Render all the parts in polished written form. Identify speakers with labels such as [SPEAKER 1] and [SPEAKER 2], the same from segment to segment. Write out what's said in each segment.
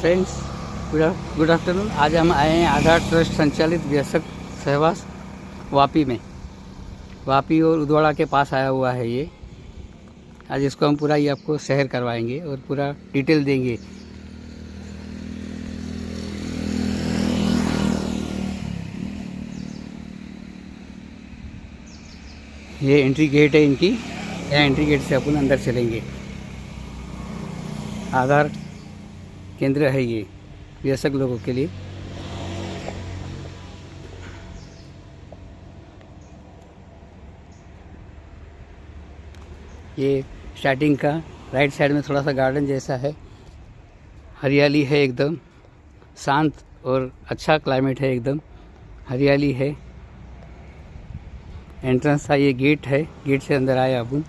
[SPEAKER 1] Friends, good afternoon. आज हम आए हैं आधार ट्रस्ट संचालित वयस्क सहवास वापी में। वापी और उदवाड़ा के पास आया हुआ है ये। आज इसको हम पूरा ही आपको शहर करवाएंगे और पूरा डिटेल देंगे। ये एंट्री गेट है इनकी। यहाँ एंट्री गेट से अपन अंदर चलेंगे। आधार केंद्र है ये वयस्क लोगों के लिए। ये स्टार्टिंग का राइट साइड में थोड़ा सा गार्डन जैसा है, हरियाली है, एकदम शांत और अच्छा क्लाइमेट है, एकदम हरियाली है। एंट्रेंस का ये गेट है, गेट से अंदर आए अपन।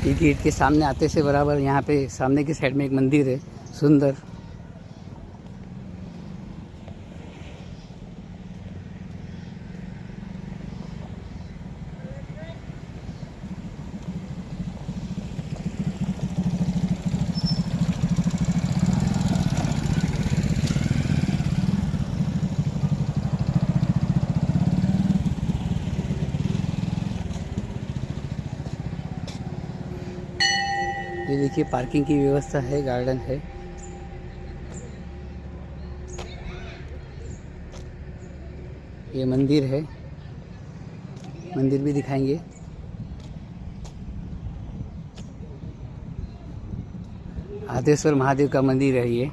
[SPEAKER 1] ये गेट के सामने आते से बराबर यहाँ पे सामने की साइड में एक मंदिर है, सुंदर। ये देखिए पार्किंग की व्यवस्था है, गार्डन है। ये मंदिर है, मंदिर भी दिखाएंगे। आदेश्वर महादेव का मंदिर है ये।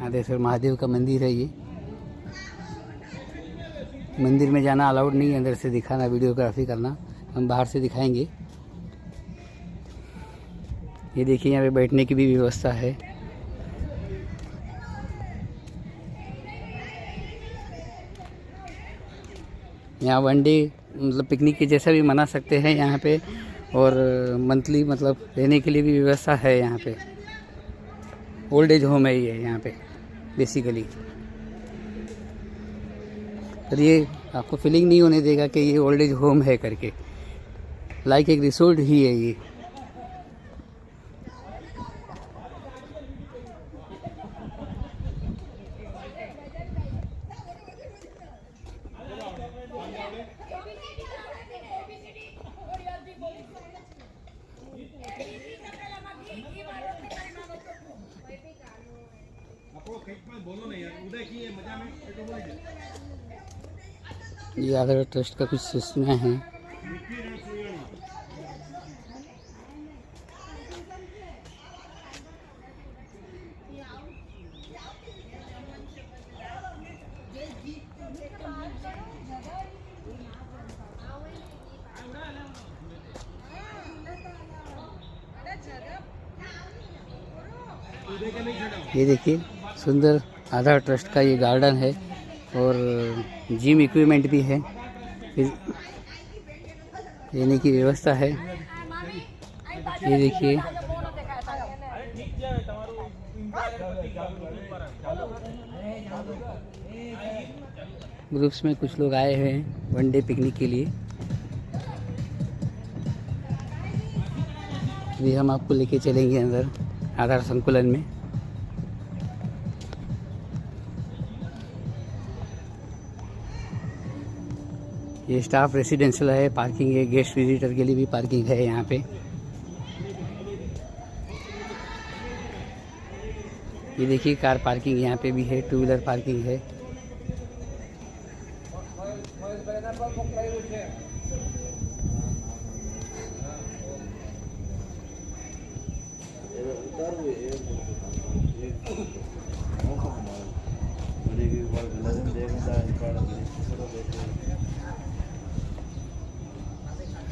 [SPEAKER 1] आदेश्वर महादेव का मंदिर है ये। मंदिर में जाना अलाउड नहीं है, अंदर से दिखाना, वीडियोग्राफी करना। हम बाहर से दिखाएंगे। ये देखिए यहाँ पे बैठने की भी व्यवस्था है। यहाँ वनडे मतलब पिकनिक के जैसा भी मना सकते हैं यहाँ पे, और मंथली मतलब रहने के लिए भी व्यवस्था है यहाँ पे। ओल्ड एज होम है ये यहाँ पे बेसिकली। पर ये आपको फीलिंग नहीं होने देगा कि ये ओल्ड एज होम है करके, लाइक एक रिसोर्ट ही है ये। ये आधार ट्रस्ट का कुछ सूचना है। ये देखिए सुंदर आधार ट्रस्ट का ये गार्डन है, और जिम इक्विपमेंट भी है, लेने की व्यवस्था है। ये देखिए ग्रुप्स में कुछ लोग आए हुए हैं वनडे पिकनिक के लिए। अभी हम आपको लेके चलेंगे अंदर आधार संकुलन में। ये स्टाफ रेसिडेंशियल है, पार्किंग है, गेस्ट विजिटर के लिए भी पार्किंग है यहाँ पे। ये देखिए कार पार्किंग यहाँ पे भी है, टू व्हीलर पार्किंग है।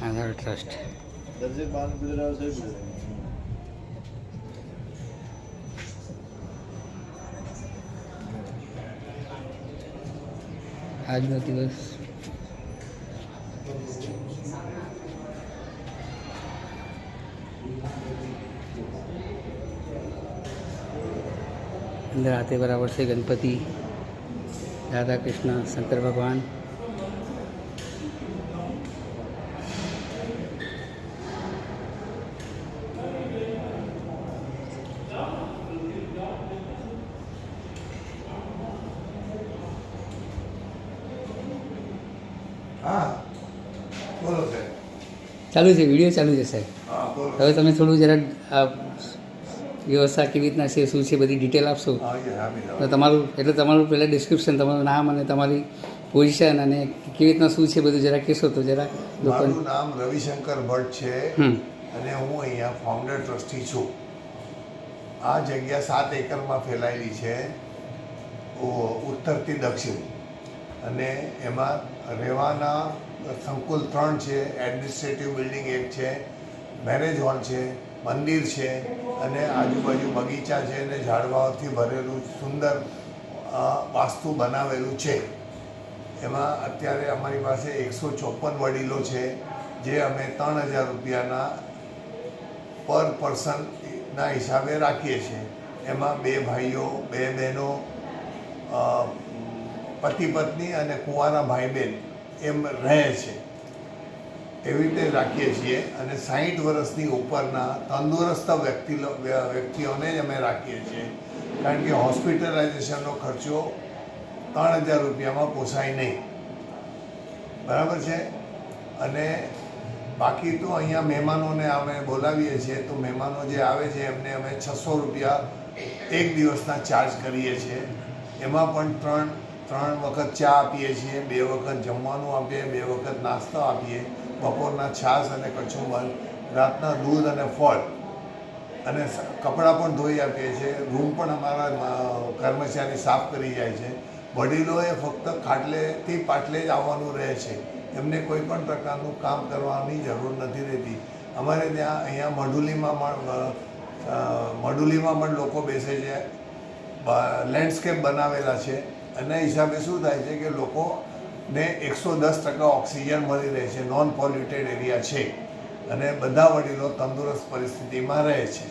[SPEAKER 1] आधार ट्रस्ट આજનો દિવસ અંદર આતે બરાબર છે ગણપતિ, રાધા કૃષ્ણ, શંકર ભગવાન. ચાલુ છે, વિડીયો ચાલુ છે સાહેબ. હવે તમે થોડું જરા આ વ્યવસ્થા કેવી રીતના છે, શું છે, બધી ડિટેલ આપશો તો તમારું તમારું પહેલાં ડિસ્ક્રિપ્શન, તમારું નામ અને તમારી પોઝિશન અને કેવી રીતના શું છે બધું જરા કહેશો તો જરા.
[SPEAKER 2] મારું નામ રવિશંકર ભટ્ટ છે અને હું અહીંયા ફાઉન્ડર ટ્રસ્ટી છું. આ જગ્યા 7 એકરમાં ફેલાયેલી છે, ઉત્તરથી દક્ષિણ, અને એમાં રહેવાના સંકુલ 3 છે, એડમિનિસ્ટ્રેટિવ બિલ્ડિંગ 1 છે, મેરેજ હોલ છે, મંદિર છે અને આજુબાજુ બગીચા છે અને ઝાડવાઓથી ભરેલું સુંદર વાસ્તુ બનાવેલું છે. એમાં અત્યારે અમારી પાસે 154 વડીલો છે, જે અમે 3000 રૂપિયાના પર પર્સનના હિસાબે રાખીએ છીએ. એમાં 2 ભાઈઓ, 2 બહેનો, પતિ પત્ની અને કુંવારા ભાઈ બહેન એમ રહે છે. એવી રીતે રાખીએ છીએ. અને 60 વર્ષની ઉપરના તંદુરસ્ત વ્યક્તિઓને જ અમે રાખીએ છીએ, કારણ કે હોસ્પિટલાઇઝેશનનો ખર્ચો 3000 રૂપિયામાં પોસાય નહીં. બરાબર છે. અને બાકી તો અહીંયા મહેમાનોને અમે બોલાવીએ છીએ, તો મહેમાનો જે આવે છે એમને અમે 600 રૂપિયા એક દિવસના ચાર્જ કરીએ છીએ. એમાં પણ 3 વખત ચા આપીએ છીએ, 2 વખત જમવાનું આપીએ, 2 વખત નાસ્તો આપીએ, બપોરના છાશ અને કચુંબર, રાતના દૂધ અને ફળ, અને કપડાં પણ ધોઈ આપીએ છીએ. રૂમ પણ અમારા કર્મચારી સાફ કરી જાય છે. વડીલોએ ફક્ત ખાટલેથી પાટલે જ આવવાનું રહે છે, એમને કોઈ પણ પ્રકારનું કામ કરવાની જરૂર નથી રહેતી. અમારે ત્યાં અહીંયા મઢુલીમાં પણ લોકો બેસે છે, લેન્ડસ્કેપ બનાવેલા છે. એના હિસાબે શું થાય છે કે લોકોને 110% ઓક્સિજન મળી રહે છે, નોન પોલ્યુટેડ એરિયા છે, અને બધા વડીલો તંદુરસ્ત પરિસ્થિતિમાં રહે છે.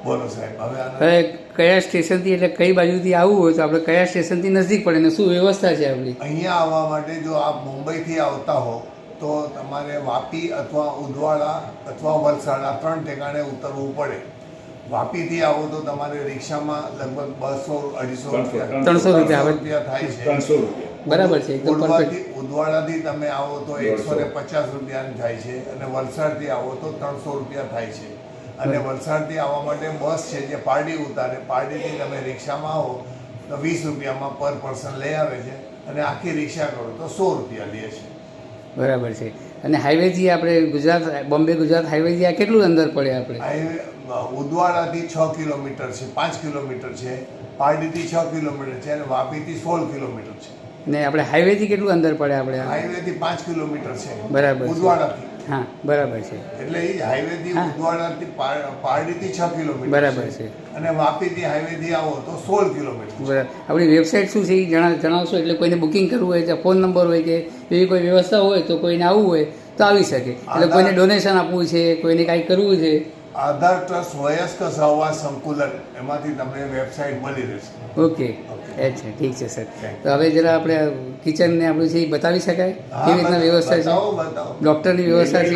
[SPEAKER 2] બોલો સાહેબ. હવે
[SPEAKER 1] કયા સ્ટેશનથી, એટલે કઈ બાજુથી આવવું હોય તો આપણે કયા સ્ટેશનથી નજીક પડે ને શું વ્યવસ્થા છે આપણી?
[SPEAKER 2] અહીંયા આવવા માટે જો આપ મુંબઈથી આવતા હો તો તમારે વાપી અથવા ઉદવાડા અથવા વલસાડ આ 3 ઠેકાણે ઉતરવું પડે. વાપીથી આવો તો તમારે રિક્ષામાં લગભગ 200-250 રૂપિયા થાય છે.
[SPEAKER 1] બરાબર છે.
[SPEAKER 2] ઉદવાડાથી તમે આવો તો 150 રૂપિયાની થાય છે, અને વલસાડથી આવો તો 300 રૂપિયા થાય છે. અને વલસાડથી આવવા માટે બસ છે જે પારડી ઉતારે, પારડીથી તમે રિક્ષામાં આવો તો 20 રૂપિયામાં પર પર્સન લઈ આવે છે, અને આખી રિક્ષા કરો તો 100 રૂપિયા લે છે.
[SPEAKER 1] બરાબર છે. અને હાઈવેથી આપણે બોમ્બે ગુજરાત હાઈવેથી આ કેટલું અંદર પડે આપણે?
[SPEAKER 2] હાઈવે ઉદવાડાથી 6 કિલોમીટર છે, 5 કિલોમીટર છે, પારડીથી 6 કિલોમીટર છે, અને વાપીથી 16 કિલોમીટર છે.
[SPEAKER 1] ને આપણે હાઈવેથી કેટલું અંદર પડે આપણે?
[SPEAKER 2] હાઈવેથી 5 કિલોમીટર છે.
[SPEAKER 1] બરાબર.
[SPEAKER 2] ઉદવાડાથી.
[SPEAKER 1] હા, બરાબર છે.
[SPEAKER 2] એટલે એ હાઈવેથી ઉદવાડાથી પારડીથી 6 કિલોમીટર.
[SPEAKER 1] બરાબર છે.
[SPEAKER 2] અને વાપીથી હાઈવેથી આવો તો 16 કિલોમીટર.
[SPEAKER 1] બરાબર. આપણી વેબસાઇટ શું છે એ જણાવશો, એટલે કોઈને બુકિંગ કરવું હોય, ફોન નંબર હોય કે એવી કોઈ વ્યવસ્થા હોય તો કોઈને આવવું હોય તો આવી શકે. એટલે કોઈને ડોનેશન આપવું છે, કોઈને કાંઈ કરવું છે.
[SPEAKER 2] આધાર ટ્રસ્ટ વયસ્ક સહવાસ સંકુલન, એમાંથી તમને વેબસાઇટ મળી રહેશે.
[SPEAKER 1] ઓકે, અચ્છા, ઠીક છે સર. તો હવે જરા આપણે કિચનને આપણું છે એ બતાવી શકાય કેવી રીતના વ્યવસ્થા છે? ડૉક્ટરની વ્યવસ્થા છે.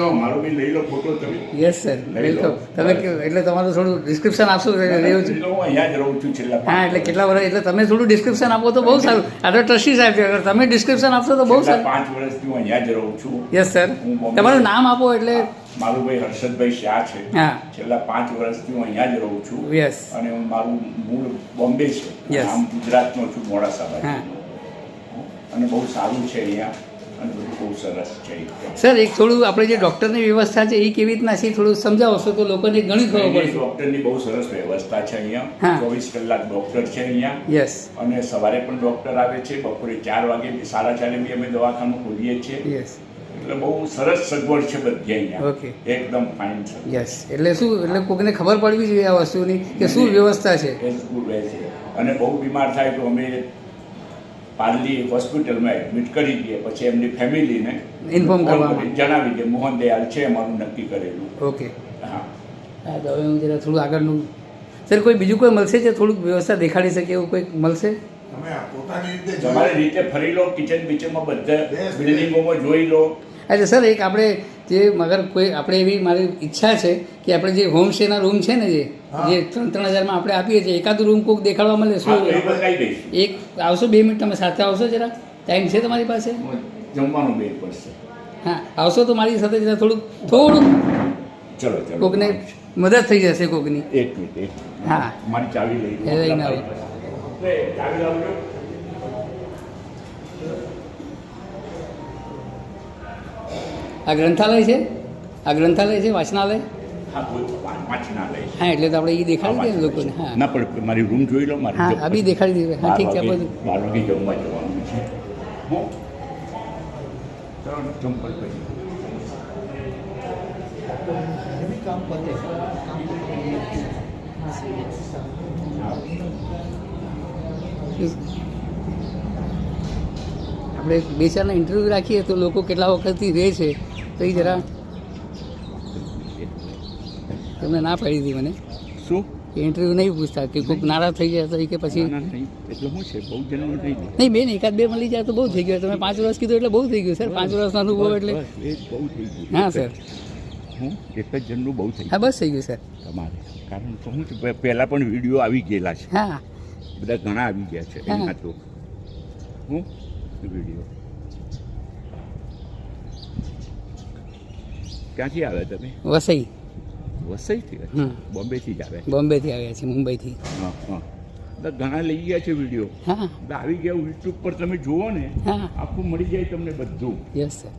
[SPEAKER 1] Yes sir, welcome. તમે એટલે તમારું થોડું ડિસ્ક્રિપ્શન આપશો? હા, એટલે કેટલા વર્ષ, એટલે તમે થોડું ડિસ્ક્રિપ્શન આપો તો બહુ સારું. આ તો ટ્રસ્ટી સાહેબ છે, અગર તમે ડિસ્ક્રિપ્શન આપશો તો બહુ સારું.
[SPEAKER 3] 5 વર્ષથી હું અહીંયા જ રહું છું.
[SPEAKER 1] Yes sir. તમારું નામ આપો. એટલે
[SPEAKER 3] મારું ભાઈ હર્ષદભાઈ શાહ છે.
[SPEAKER 1] હા.
[SPEAKER 3] છેલ્લા 5 વર્ષથી હું અહીંયા જ રહું છું.
[SPEAKER 1] યસ.
[SPEAKER 3] અને મારું મૂળ બોમ્બે છે. આમ ગુજરાતનો છું, મોડાસા બાજુ. અને બહુ સારું છે અહીંયા, અને બધું બહુ સરસ છે.
[SPEAKER 1] સર, એક થોડું આપણે જે ડૉક્ટરની વ્યવસ્થા છે એ કેવી રીતના છે થોડું સમજાવશો તો લોકોને ઘણી ખબર પડે.
[SPEAKER 3] ડૉક્ટરની બહુ સરસ વ્યવસ્થા છે અહીંયા. 24 કલાક ડૉક્ટર છે અહીંયા.
[SPEAKER 1] યસ. અને
[SPEAKER 3] સવારે પણ ડૉક્ટર આવે છે, બપોરે 4 વાગે 4:30 બી અમે દવાખાનું ખોલીએ છીએ.
[SPEAKER 1] યસ.
[SPEAKER 3] એટલે બહુ સરસ સગવડ છે બધી અહીંયા.
[SPEAKER 1] ઓકે,
[SPEAKER 3] એકદમ ફાઇન છે.
[SPEAKER 1] યસ. એટલે શું, એટલે કોઈને ખબર પડવી જોઈએ આ વસ્તુની કે શું વ્યવસ્થા છે.
[SPEAKER 3] અને બહુ બીમાર થાય તો અમે પાર્લી હોસ્પિટલમાં એડમિટ કરી દઈએ, પછી એમની ફેમિલીને
[SPEAKER 1] ઇન્ફોર્મ
[SPEAKER 3] ફોન
[SPEAKER 1] કરવામાં.
[SPEAKER 3] કરી જણાવી કે મોહન દયાલ છે અમારું નક્કી કરેલું.
[SPEAKER 1] ઓકે.
[SPEAKER 3] હા,
[SPEAKER 1] હા, તો હવે હું જરા થોડું આગળનું સર કોઈ બીજું કોઈ મળશે જે થોડુંક વ્યવસ્થા દેખાડી શકે એવું કોઈ મળશે?
[SPEAKER 2] તમે આ પોતાની રીતે
[SPEAKER 3] તમારી રીતે ફરી લો, કિચન બિચનમાં બધા બિલ્ડિંગોમાં જોઈ લો.
[SPEAKER 1] એટલે સર એક આપણે જે મગર કોઈ આપણે એવી મારી ઈચ્છા છે કે આપણે જે હોમ સ્ટેના રૂમ છે ને જે
[SPEAKER 2] હા.
[SPEAKER 1] જે 3,000 આપણે આપીએ છીએ, એકાદું રૂમ કોઈક દેખાડવા મળે
[SPEAKER 3] હા,
[SPEAKER 1] શું?
[SPEAKER 3] તો એ બતાવી દઈશું.
[SPEAKER 1] એક આવશો 2 મિનિટ તમે સાથે આવશો જરા? ટાઈમ છે તમારી પાસે?
[SPEAKER 3] જમવાનું બે પડશે.
[SPEAKER 1] હા, આવશો તો મારી સાથે જરા થોડુંક
[SPEAKER 3] ચલો ચલો.
[SPEAKER 1] કોકને મદદ થઈ જશે કોકની.
[SPEAKER 3] એક મિનિટ.
[SPEAKER 1] હા.
[SPEAKER 3] મારી ચાવી લઈ
[SPEAKER 1] એ લઈને આવો.
[SPEAKER 3] ચાવી લાવજો.
[SPEAKER 1] આ ગ્રંથાલય છે? આ ગ્રંથાલય છે, વાંચનાલય?
[SPEAKER 3] હા, કોઈ વાંચનાલય છે.
[SPEAKER 1] હા, એટલે તો આપણે એ દેખાડી દઈએ લોકોને. હા
[SPEAKER 3] ના પણ મારી રૂમ જોઈ લો. મારી
[SPEAKER 1] હા, આ બી દેખાડી દઈએ. હા, ઠીક છે. આપણે
[SPEAKER 3] 12 વાગે જમવા જવાનું છે. હું ચંપલ પછી
[SPEAKER 1] આપણે 2-4 ઇન્ટરવ્યૂ રાખીએ તો લોકો કેટલા વખતથી રહે છે તો એ જરા તમને ના પાડી હતી મને
[SPEAKER 3] શું
[SPEAKER 1] કે ઇન્ટરવ્યૂ નહીં પૂછતા કે કોઈક નારાજ થઈ જાય તો કે પછી
[SPEAKER 3] ના, નહીં. એટલે શું છે, બહુ જન્મ થઈ ગયું.
[SPEAKER 1] નહીં બેન, 1-2 મળી જાય તો બહુ થઈ ગયું. તમે 5 વર્ષ કીધું એટલે બહુ થઈ ગયું સર. 5 વર્ષનો અનુભવ એટલે
[SPEAKER 3] બસ, એ જ બહુ થઈ ગયું.
[SPEAKER 1] હા સર.
[SPEAKER 3] હું એક જ જણનું બહુ થઈ
[SPEAKER 1] હા,
[SPEAKER 3] ગયું
[SPEAKER 1] બસ થઈ ગયું સર.
[SPEAKER 3] તમારે. કારણ તો શું છે, પહેલાં પણ વિડીયો આવી ગયેલા છે,
[SPEAKER 1] હા
[SPEAKER 3] બધા ઘણા આવી ગયા છે
[SPEAKER 1] હા.
[SPEAKER 3] એના તો હું વિડીયો. ક્યાંથી આવે તમે?
[SPEAKER 1] વસઈ.
[SPEAKER 3] વસઈથી?
[SPEAKER 1] હમ.
[SPEAKER 3] બોમ્બેથી જ આવે?
[SPEAKER 1] બોમ્બેથી આવ્યા છે, મુંબઈથી.
[SPEAKER 3] હા હા. બધા ઘણા લઈ ગયા છે વિડીયો,
[SPEAKER 1] હા
[SPEAKER 3] બધા આવી ગયા. યુટ્યુબ પર તમે જુઓ ને,
[SPEAKER 1] હા
[SPEAKER 3] આખું મળી જાય તમને બધું.
[SPEAKER 1] Yes sir.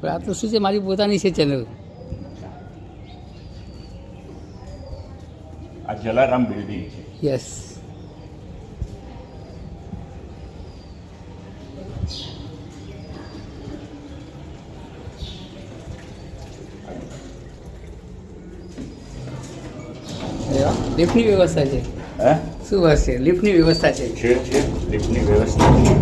[SPEAKER 1] પણ આ તો શું છે, મારી પોતાની છે ચેનલ.
[SPEAKER 3] આ જલારામ બિલ્ડિંગ છે.
[SPEAKER 1] યસ. લિફ્ટની વ્યવસ્થા છે.
[SPEAKER 3] હે?
[SPEAKER 1] શું બસ છે, લિફ્ટની વ્યવસ્થા છે.
[SPEAKER 3] છે લિફ્ટની વ્યવસ્થા છે.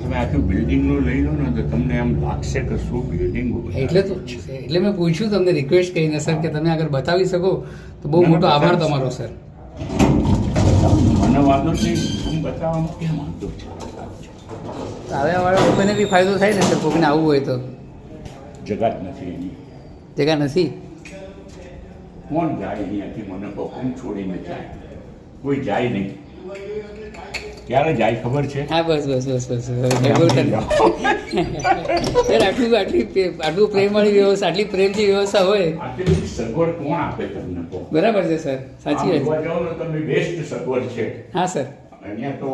[SPEAKER 3] તમે આખું બિલ્ડિંગનું લઈ લો ને તો તમને એમ લાગશે કે શું બિલ્ડિંગ.
[SPEAKER 1] એટલે તો એટલે મેં પૂછ્યું તમને રિક્વેસ્ટ કરીને સર કે તમે આગળ બતાવી શકો તો બહુ મોટો આભાર તમારો સર.
[SPEAKER 3] મને વાંધો નહીં, હું બતાવવામાં ક્યાં વાંધો છે.
[SPEAKER 1] આવ્યાવાળા લોકોને બી ફાયદો થાય ને સર, કોઈને આવવું હોય તો.
[SPEAKER 3] જગા જ નથી એની.
[SPEAKER 1] જગ્યા નથી.
[SPEAKER 3] કોણ જાય અહીંયાથી? મને કહો, કોણ છોડીને જાય? કોઈ જાય નહીં. ક્યારે જાય ખબર છે?
[SPEAKER 1] હા બસ બસ બસ બસ સર, આટલું પ્રેમવાળી વ્યવસ્થા, આટલી પ્રેમથી વ્યવસ્થા હોય.
[SPEAKER 3] આટલી બધી સગવડ કોણ આપે તમને કહો?
[SPEAKER 1] બરાબર છે સર, સાચી
[SPEAKER 3] આમ
[SPEAKER 1] વાત
[SPEAKER 3] જોવા જાઓ ને તમે બેસ્ટ સગવડ છે.
[SPEAKER 1] છે. હા સર.
[SPEAKER 3] અહીંયા તો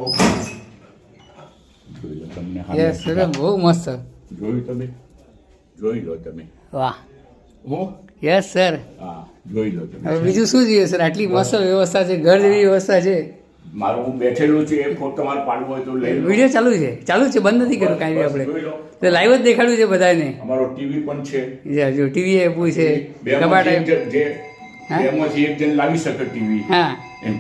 [SPEAKER 3] જોઈ લો તમને.
[SPEAKER 1] યસ સર, બહુ મસ્ત સર.
[SPEAKER 3] જોયું તમે? જોઈ લો તમે.
[SPEAKER 1] વાહ.
[SPEAKER 3] હું
[SPEAKER 1] યસ સર.
[SPEAKER 3] હા, જોઈ લો
[SPEAKER 1] હવે
[SPEAKER 3] તમે.
[SPEAKER 1] બીજું શું જોઈએ સર? આટલી મસ્ત વ્યવસ્થા છે, ઘર જેવી વ્યવસ્થા છે.
[SPEAKER 3] મારું હું બેઠેલું છું, એ ફોટો તમારે પાડવો હોય તો લઈ લો.
[SPEAKER 1] વિડીયો ચાલુ છે, બંધ નથી કર્યું કાંઈ બી આપણે.
[SPEAKER 3] જોઈ લો.
[SPEAKER 1] તો લાઈવ જ દેખાડ્યું છે બધાને.
[SPEAKER 3] અમારો ટીવી પણ છે.
[SPEAKER 1] જો ટીવી આપ્યું છે, કબાટ
[SPEAKER 3] બેમાંથી
[SPEAKER 1] આપ્યું.
[SPEAKER 3] એક જણ
[SPEAKER 1] હા?
[SPEAKER 3] બેમાંથી એક જણ લાવી શકે ટીવી.
[SPEAKER 1] હા,
[SPEAKER 3] એમ.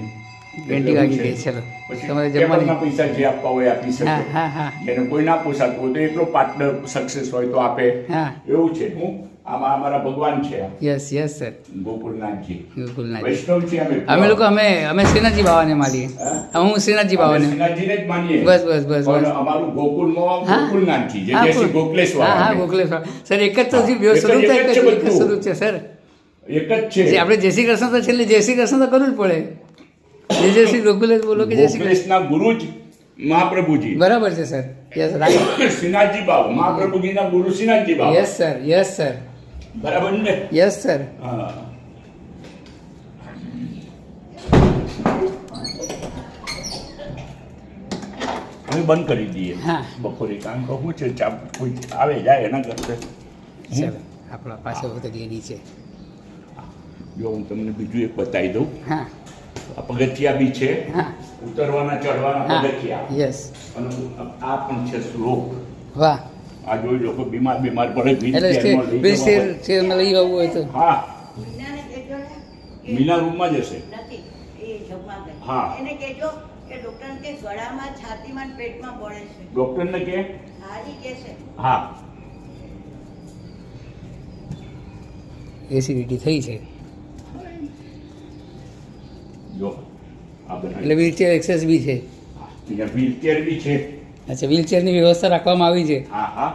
[SPEAKER 1] ઘંટી વાગી ગઈ. ચલો,
[SPEAKER 3] પછી
[SPEAKER 1] તમારે
[SPEAKER 3] ટેબલના
[SPEAKER 1] જમવાની.
[SPEAKER 3] પૈસા જે આપવા હોય આપી શકે.
[SPEAKER 1] હા હા હા
[SPEAKER 3] જેને કોઈ ના પોસાતું હોય તો એટલો પાર્ટનર સક્સેસ હોય તો આપે.
[SPEAKER 1] હા.
[SPEAKER 3] એવું છે. હું આમાં અમારા ભગવાન છે,
[SPEAKER 1] યસ યસ સર.
[SPEAKER 3] ગોકુલનાથજી.
[SPEAKER 1] બિલકુલ ના.
[SPEAKER 3] વૈષ્ણવ છે
[SPEAKER 1] અમે લોકો અમે શ્રીનાથજી બાવાને માનીએ. હું શ્રીનાથજી બાવાને.
[SPEAKER 3] શ્રીનાથજીને જ માનીએ.
[SPEAKER 1] બસ બસ બસ
[SPEAKER 3] પણ
[SPEAKER 1] બસ.
[SPEAKER 3] અમારું ગોકુલમાં
[SPEAKER 1] હા.
[SPEAKER 3] ગોકુલનાથજી જે
[SPEAKER 1] હા,
[SPEAKER 3] જય શ્રી ગોકલેશ્વર.
[SPEAKER 1] હા હા ગોખલેશ્વર સર. એક જ તો
[SPEAKER 3] હા,
[SPEAKER 1] સ્વરૂપ
[SPEAKER 3] એક જ છે
[SPEAKER 1] એક જ
[SPEAKER 3] બધું.
[SPEAKER 1] સ્વરૂપ છે સર.
[SPEAKER 3] એક જ છે.
[SPEAKER 1] જે આપણે જય શ્રી કૃષ્ણ તો છેલ્લે જય શ્રી કૃષ્ણ તો કરવું જ પડે. જય શ્રી ગોકુલેશ બોલો કે જય શ્રી કૃષ્ણ.
[SPEAKER 3] ગોકલેશના ગુરુ જ મહાપ્રભુજી.
[SPEAKER 1] બરાબર છે sir. Yes right.
[SPEAKER 3] Shrinathji Babu મહાપ્રભુજીના ગુરુ Shrinathji Babu.
[SPEAKER 1] Yes sir. Yes sir.
[SPEAKER 3] બરાબર ને?
[SPEAKER 1] Yes sir.
[SPEAKER 3] હા. હવે બંધ કરી દઈએ
[SPEAKER 1] હા.
[SPEAKER 3] બપોરે. કારણ કે શું છે, કોઈ આવે જાય એના કરતા.
[SPEAKER 1] ચલો આપણા પાસે ઉતરીએ નીચે.
[SPEAKER 3] જો હું તમને બીજું એક બતાવી દઉં.
[SPEAKER 1] હા
[SPEAKER 3] આ પગથિયા બી છે,
[SPEAKER 1] હા
[SPEAKER 3] ઉતરવાના ચડવાના
[SPEAKER 1] હા
[SPEAKER 3] પગથિયા.
[SPEAKER 1] યસ.
[SPEAKER 3] અને આ પણ છે શ્લોક.
[SPEAKER 1] વાહ.
[SPEAKER 3] આ જોઈ લો, કોઈ બીમાર પડે
[SPEAKER 1] એટલે
[SPEAKER 3] wheelchair-માં લઈ જવા હોય.
[SPEAKER 1] ચેરમાં લઈ આવવું હોય તો.
[SPEAKER 3] હા, મીના રૂમમાં જ હશે.
[SPEAKER 4] જમવાબેન.
[SPEAKER 3] હા.
[SPEAKER 4] એને કહેજો કે ડૉક્ટરને કે ગળામાં, છાતીમાં ને પેટમાં બળે છે.
[SPEAKER 3] ડૉક્ટરને કે
[SPEAKER 4] હારી કે છે.
[SPEAKER 3] હા
[SPEAKER 1] એસિડિટી થઈ છે
[SPEAKER 3] જો આ બધા
[SPEAKER 1] એટલે વ્હીલચેર એક્સેસ બી છે.
[SPEAKER 3] અહીંયા વ્હીલચેર બી છે.
[SPEAKER 1] અચ્છા, વ્હીલચેરની વ્યવસ્થા રાખવામાં આવી છે.
[SPEAKER 3] હા હા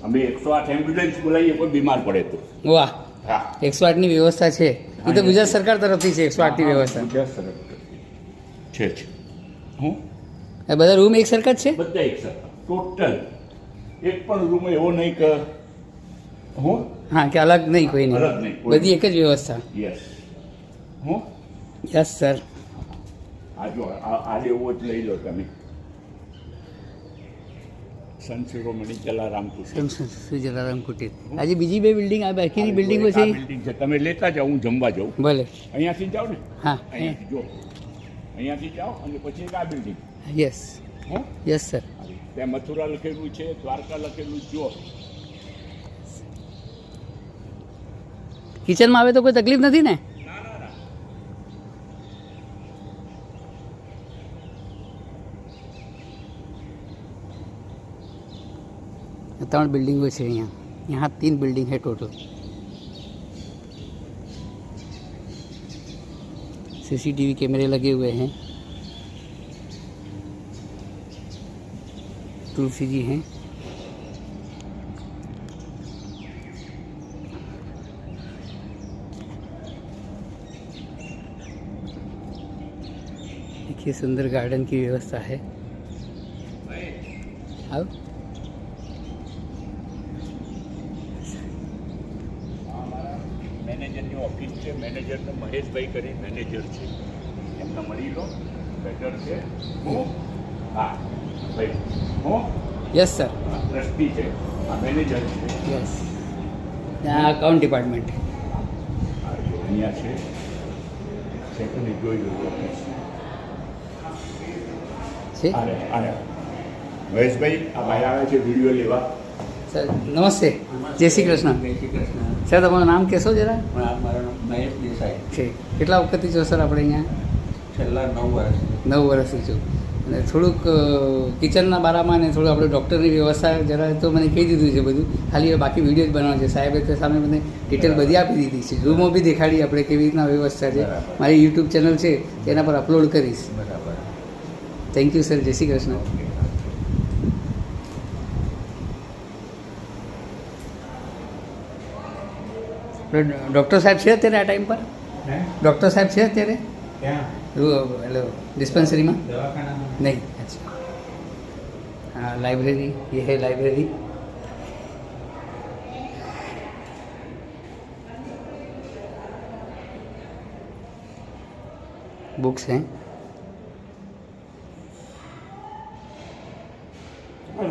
[SPEAKER 3] અમે 108 એમ્બ્યુલન્સ બોલાવીએ કોઈ બીમાર પડે તો.
[SPEAKER 1] વાહ,
[SPEAKER 3] હા
[SPEAKER 1] 108ની વ્યવસ્થા છે. એ તો ગુજરાત સરકાર તરફથી છે 108ની વ્યવસ્થા.
[SPEAKER 3] ગુજરાત સરકાર છે હું
[SPEAKER 1] એ બધા રૂમ એક સરખા જ છે.
[SPEAKER 3] બધા એક સરખા ટોટલ એક પણ રૂમ એવો નહીં કે હું
[SPEAKER 1] હા, કે અલગ નહીં, કોઈ
[SPEAKER 3] અલગ
[SPEAKER 1] નહીં,
[SPEAKER 3] નહીં, કોઈ
[SPEAKER 1] બધી એક જ વ્યવસ્થા.
[SPEAKER 3] યસ હું
[SPEAKER 1] યસ સર.
[SPEAKER 3] આ જો આજે એવો જ લઈ લો તમે સંત શિરોમણી જલારામ કુટીર.
[SPEAKER 1] જલારામ કુટીર. આજે બીજી બે બિલ્ડિંગ, આ બાકીની બિલ્ડિંગો છે.
[SPEAKER 3] આ બિલ્ડિંગ છે તમે લેતા જાઓ, હું જમવા જાઉં.
[SPEAKER 1] ભલે.
[SPEAKER 3] અહીંયાથી જાઓ ને.
[SPEAKER 1] હા.
[SPEAKER 3] અહીંયાથી જો અહીંયાથી જાઓ અને પછી એક આ બિલ્ડિંગ.
[SPEAKER 1] યસ
[SPEAKER 3] હું
[SPEAKER 1] યસ સર.
[SPEAKER 3] ત્યાં મથુરા લખેલું છે, દ્વારકા લખેલું જો.
[SPEAKER 1] કિચનમાં આવે તો કોઈ તકલીફ નથી ને? ત્રણ बिल्डिंगों से यहाँ 3 बिल्डिंग है टोटल. सीसीटीवी कैमरे लगे हुए हैं. तुलसी जी हैं. देखिए सुंदर गार्डन की व्यवस्था है. आओ.
[SPEAKER 3] મેનેજરની ઓફિસ છે. મેનેજરને મહેશભાઈ કરી મેનેજર છે, એમને મળી લો. બેટર છે હું. હા ભાઈ હું
[SPEAKER 1] यस सर.
[SPEAKER 3] ટ્રસ્ટી છે, આ મેનેજર છે.
[SPEAKER 1] यस. यहाँ अकाउंट डिपार्टमेंट है.
[SPEAKER 3] આ જો અહીંયા છે સેકન્ડ જોઈ લો ઓફિસ.
[SPEAKER 1] છે
[SPEAKER 3] અરે મહેશભાઈ આ ભાઈ આવે છે વિડીયો લેવા.
[SPEAKER 1] સર નમસ્તે. જય શ્રી કૃષ્ણ.
[SPEAKER 5] જય શ્રી કૃષ્ણ.
[SPEAKER 1] સર તમારું નામ કહેશો જરા?
[SPEAKER 5] મારું નામ મહેશ દેસાઈ.
[SPEAKER 1] છે. કેટલા વખતથી છો સર આપણે અહીંયા?
[SPEAKER 5] છેલ્લા 9 વર્ષ.
[SPEAKER 1] 9 વર્ષથી છું. અને થોડુંક કિચનના બારામાં ને થોડું આપણે ડૉક્ટરની વ્યવસ્થા જરા તો મને કહી દીધું છે બધું. ખાલી હવે બાકી વિડીયો જ બનાવવાનો છે. સાહેબે તો સામે મને ડિટેલ બધી આપી દીધી છે. રૂમો બી દેખાડી આપણે કેવી રીતના વ્યવસ્થા છે.
[SPEAKER 5] બરાબર.
[SPEAKER 1] મારી યુટ્યુબ ચેનલ છે તેના પર અપલોડ કરીશ.
[SPEAKER 5] બરાબર.
[SPEAKER 1] Thank you sir. જય શ્રી કૃષ્ણ.
[SPEAKER 5] ઓકે.
[SPEAKER 1] ડૉક્ટર સાહેબ છે અત્યારે આ ટાઈમ પર?
[SPEAKER 5] હે?
[SPEAKER 1] ડૉક્ટર સાહેબ છે અત્યારે
[SPEAKER 5] ક્યાં?
[SPEAKER 1] એટલે ડિસ્પેન્સરીમાં?
[SPEAKER 5] દવાખાનામાં?
[SPEAKER 1] नहीं. अच्छा. हाँ, लाइब्रेरी, ये है लाइब्रेरी. बुक्स हैं.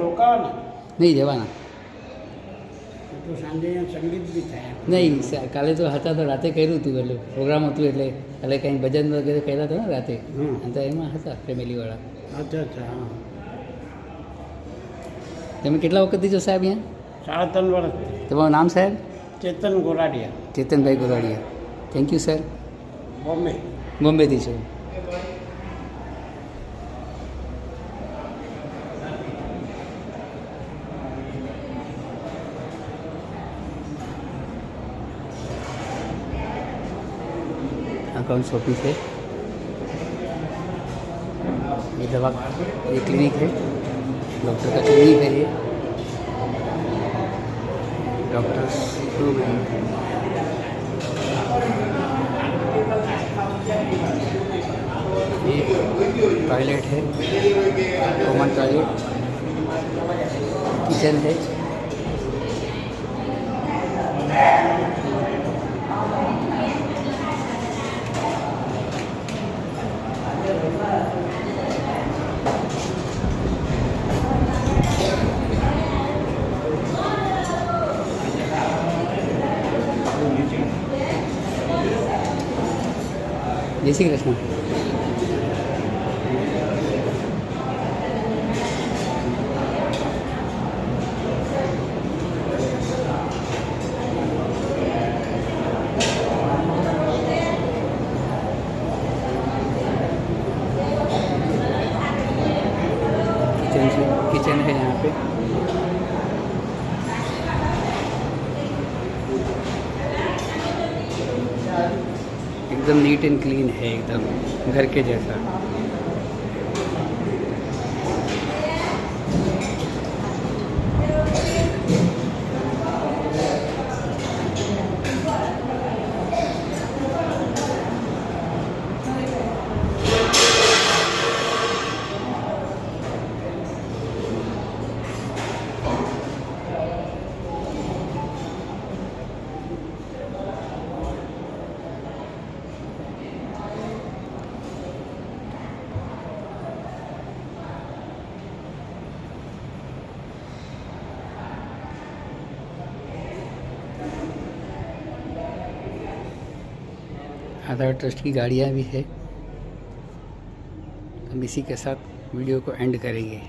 [SPEAKER 6] રોકાવાના
[SPEAKER 1] नहीं जवाना
[SPEAKER 6] તો સાંજે અહીંયા સંગીત બી થાય.
[SPEAKER 1] નહીં. કાલે તો હતા તો રાતે કર્યું હતું, એટલે પ્રોગ્રામ હતું એટલે કાલે કંઈ ભજન વગેરે કર્યા હતા ને રાતે.
[SPEAKER 6] હમ.
[SPEAKER 1] તો એમાં હતા ફેમિલીવાળા.
[SPEAKER 6] અચ્છા અચ્છા હા.
[SPEAKER 1] તમે કેટલા વખતથી છો સાહેબ અહીંયા?
[SPEAKER 6] 3.5 વર્ષથી.
[SPEAKER 1] તમારું નામ સાહેબ?
[SPEAKER 6] Chetan Goradia,
[SPEAKER 1] Chetanbhai Goradia. Thank you sir.
[SPEAKER 6] Bombay.
[SPEAKER 1] બોમ્બેથી છું. अकाउंट्स ऑफिस है. ये दवा, ये क्लिनिक है, डॉक्टर का क्लिनिक है ये. डॉक्टर्स ये टॉयलेट है, कॉमन टॉयलेट, किचन है. जय श्री कृष्ण. किचन है यहाँ पे। एकदम नीट एंड क्लीन है, एकदम घर के जैसा। आधार ट्रस्ट की गाड़ियाँ भी है। हम इसी के साथ वीडियो को एंड करेंगे।